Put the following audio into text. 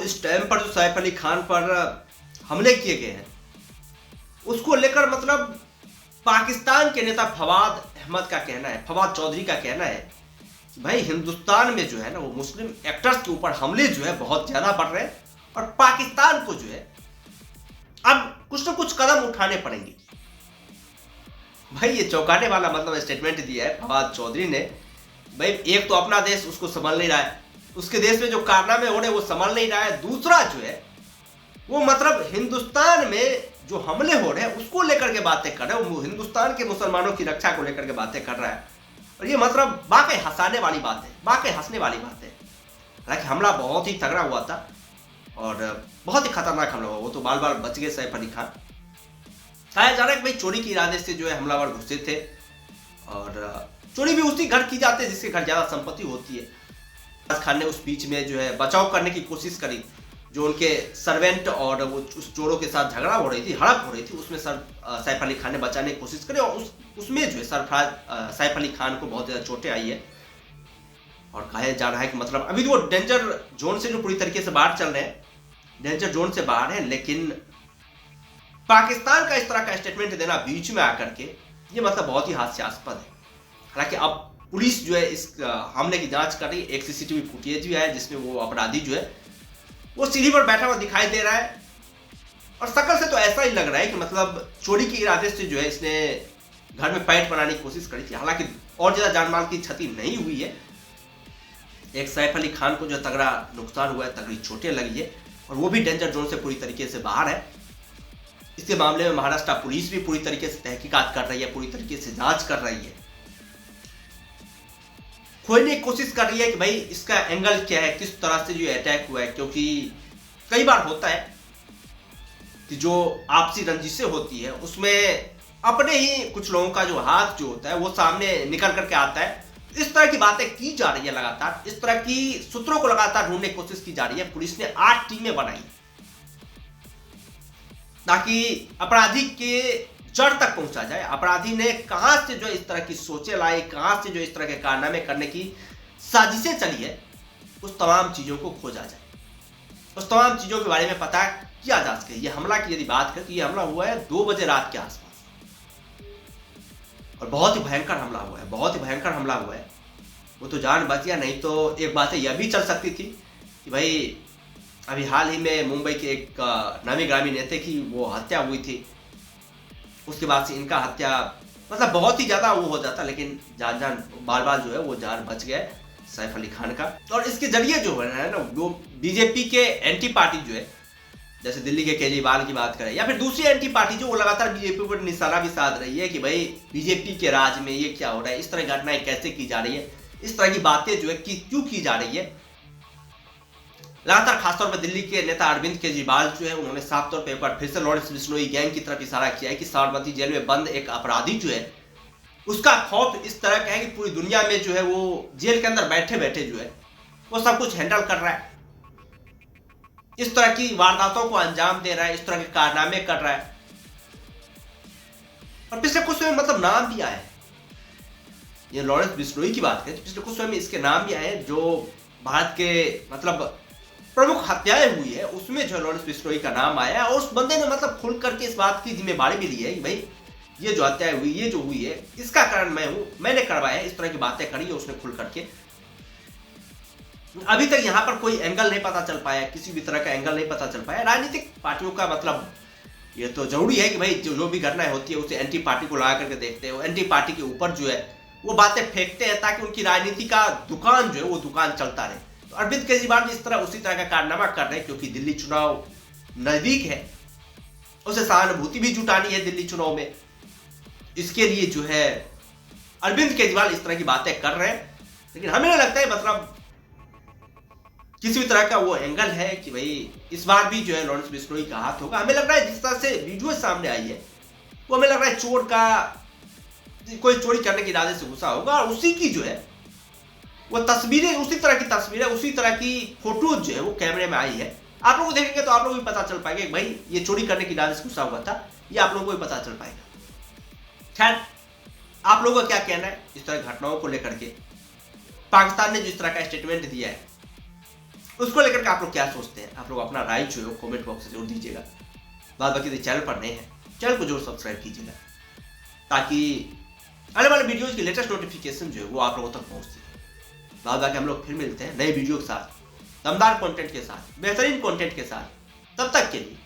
इस टाइम पर जो सैफ अली खान पर हमले किए गए हैं उसको लेकर मतलब पाकिस्तान के नेता फवाद अहमद का कहना है, फवाद चौधरी का कहना है कि भाई हिंदुस्तान में जो है ना वो मुस्लिम एक्टर्स के ऊपर हमले जो है बहुत ज्यादा बढ़ रहे हैं और पाकिस्तान को जो है अब कुछ ना कुछ कदम उठाने पड़ेंगे। भाई ये चौंकाने वाला मतलब स्टेटमेंट दिया है फवाद चौधरी ने। भाई एक तो अपना देश उसको संभाल नहीं रहा है, उसके देश में जो कारनामे हो रहे हैं वो संभाल नहीं रहा है, दूसरा जो है वो मतलब हिंदुस्तान में जो हमले हो रहे हैं उसको लेकर के बातें कर रहे हैं, वो हिंदुस्तान के मुसलमानों की रक्षा को लेकर के बातें कर रहा है। और ये मतलब वाकई हंसाने वाली बात है, वाकई हंसने वाली बात है। हालांकि हमला बहुत ही तगड़ा हुआ था और बहुत ही खतरनाक हमला हुआ, वो तो बाल बाल बच गए सैफ अली खान। कहा जा रहा है कि भाई चोरी के इरादे से जो है हमलावर घुसे थे और चोरी भी उसी घर की जाती है जिसके घर ज्यादा संपत्ति होती है। फवाद खान ने उस बीच में जो है बचाव करने की कोशिश करी, जो उनके सर्वेंट और वो उस चोरों के साथ झगड़ा हो रही थी, हड़प हो रही थी, उसमें सैफ अली खान ने बचाने की कोशिश करी और उसमें जो है सैफ अली खान को बहुत ज्यादा चोटें आई है। और कहा जा रहा है कि मतलब अभी तो वो डेंजर जोन से जो पूरी तरीके से बाहर चल रहे हैं, डेंजर जोन से बाहर है, लेकिन पाकिस्तान का इस तरह का स्टेटमेंट देना बीच में आकर के ये मतलब बहुत ही हास्यास्पद है। हालांकि अब पुलिस जो है इस हमले की जांच कर रही है। एक सीसीटीवी फुटेज भी आया जिसमें वो अपराधी जो है वो सीढ़ी पर बैठा हुआ दिखाई दे रहा है और शक्ल से तो ऐसा ही लग रहा है कि मतलब चोरी के इरादे से जो है इसने घर में पैठ बनाने की कोशिश करी थी। हालांकि और ज्यादा जान माल की क्षति नहीं हुई है। एक सैफ अली खान को जो तगड़ा नुकसान हुआ है, तगड़ी चोटें लगी है और वो भी डेंजर जोन से पूरी तरीके से बाहर है। इसके मामले में महाराष्ट्र पुलिस भी पूरी तरीके से तहकीकात कर रही है, पूरी तरीके से जांच कर रही है, खोजने की कोशिश कर रही है कि भाई इसका एंगल क्या है, किस तरह से जो अटैक हुआ है। क्योंकि कई बार होता है कि जो आपसी रंजिशें होती है उसमें अपने ही कुछ लोगों का जो हाथ जो होता है वो सामने निकल करके आता है। इस तरह की बातें की जा रही है लगातार, इस तरह की सूत्रों को लगातार ढूंढने की कोशिश की जा रही है। पुलिस ने 8 टीमें बनाई ताकि अपराधी के जड़ तक पहुंचा जाए। अपराधी ने कहां से जो इस तरह की सोचें लाई, कहां से जो इस तरह के कारनामे करने की साजिशें चली है, उस तमाम चीजों को खोजा जाए, उस तमाम चीजों के बारे में पता किया जा सके। ये हमला की यदि बात करें तो ये हमला हुआ है 2 बजे रात के आसपास और बहुत ही भयंकर हमला हुआ है, बहुत ही भयंकर हमला हुआ है। वो तो जान बच गया, नहीं तो एक बात यह भी चल सकती थी कि भाई अभी हाल ही में मुंबई के एक नामी ग्रामी नेता की वो हत्या हुई थी, उसके बाद से इनका हत्या मतलब बहुत ही ज्यादा वो हो जाता, लेकिन जान बाल बाल जो है वो जान बच गए सैफ अली खान का। और इसके जरिए जो है ना वो बीजेपी के एंटी पार्टी जो है, जैसे दिल्ली के केजरीवाल की बात करें या फिर दूसरी एंटी पार्टी जो वो लगातार बीजेपी पर निशाना भी साध रही है कि भाई बीजेपी के राज में ये क्या हो रहा है, इस तरह घटनाएं कैसे की जा रही है, इस तरह की बातें जो है क्यों की जा रही है। लगातार खासतौर पर दिल्ली के नेता अरविंद केजरीवाल जो है उन्होंने साफ तौर पर एक बार फिर से लॉरेंस बिश्नोई गैंग की तरफ इशारा किया है कि साबरमती जेल में बंद एक अपराधी जो है उसका खौफ इस तरह का है कि पूरी दुनिया में जो है वो जेल के अंदर बैठे बैठे जो है वो सब कुछ हैंडल कर रहा है, इस तरह की वारदातों को अंजाम दे रहा है, इस तरह के कारनामे कर रहा है। और पिछले कुछ समय मतलब नाम भी आए हैं, ये लॉरेंस बिश्नोई की बात करें तो पिछले कुछ समय में इसके नाम भी आए जो भारत के मतलब प्रमुख हत्याएं हुई है उसमें जो लॉरेंस बिश्नोई का नाम आया है। और उस बंदे ने मतलब खुल करके इस बात की जिम्मेदारी भी ली है कि भाई ये जो हत्याएं हुई, ये जो हुई है इसका कारण मैं हूं, मैंने करवाया है, इस तरह की बातें करी है उसने खुल करके। अभी तक यहां पर कोई एंगल नहीं पता चल पाया, किसी भी तरह का एंगल नहीं पता चल पाया। राजनीतिक पार्टियों का मतलब ये तो जरूरी है कि भाई जो भी घटनाएं होती है उसे एंटी पार्टी को लगा करके देखते हैं, एंटी पार्टी के ऊपर जो है वो बातें फेंकते हैं ताकि उनकी राजनीति का दुकान जो है वो दुकान चलता रहे। अरविंद केजरीवाल भी इस तरह उसी तरह का कारनामा कर रहे हैं क्योंकि दिल्ली चुनाव नजदीक है, उसे सहानुभूति भी जुटानी है दिल्ली चुनाव में। इसके लिए जो है अरविंद केजरीवाल इस तरह की बातें कर रहे हैं। लेकिन हमें नहीं लगता है मतलब किसी भी तरह का वो एंगल है कि भाई इस बार भी जो है लॉरेंस बिश्नोई का हाथ होगा। हमें लग रहा है जिस तरह से वीडियो सामने आई है वो हमें लग रहा है चोर का कोई चोरी करने के इरादे से घुसा होगा और उसी की जो है वो तस्वीरें, उसी तरह की तस्वीरें, उसी तरह की फोटोज जो है वो कैमरे में आई है। आप लोग देखेंगे तो आप लोग भी पता चल पाएंगे भाई ये चोरी करने के इरादे से घुसा हुआ था, ये आप लोगों को भी पता चल पाएगा। खैर आप लोगों का क्या कहना है इस तरह घटनाओं को लेकर के? पाकिस्तान ने जिस तरह का स्टेटमेंट दिया है उसको लेकर के आप लोग क्या सोचते हैं? आप लोग अपना राय जो है कमेंट बॉक्स में जरूर दीजिएगा। बाद बाकी चैनल पर नए हैं, चैनल को जरूर सब्सक्राइब कीजिएगा ताकि आने वाले वीडियोज की लेटेस्ट नोटिफिकेशन जो है वो आप लोगों तक पहुंच सके। बाद बाकी हम लोग फिर मिलते हैं नए वीडियो के साथ, दमदार कंटेंट के साथ, बेहतरीन कंटेंट के साथ। तब तक के लिए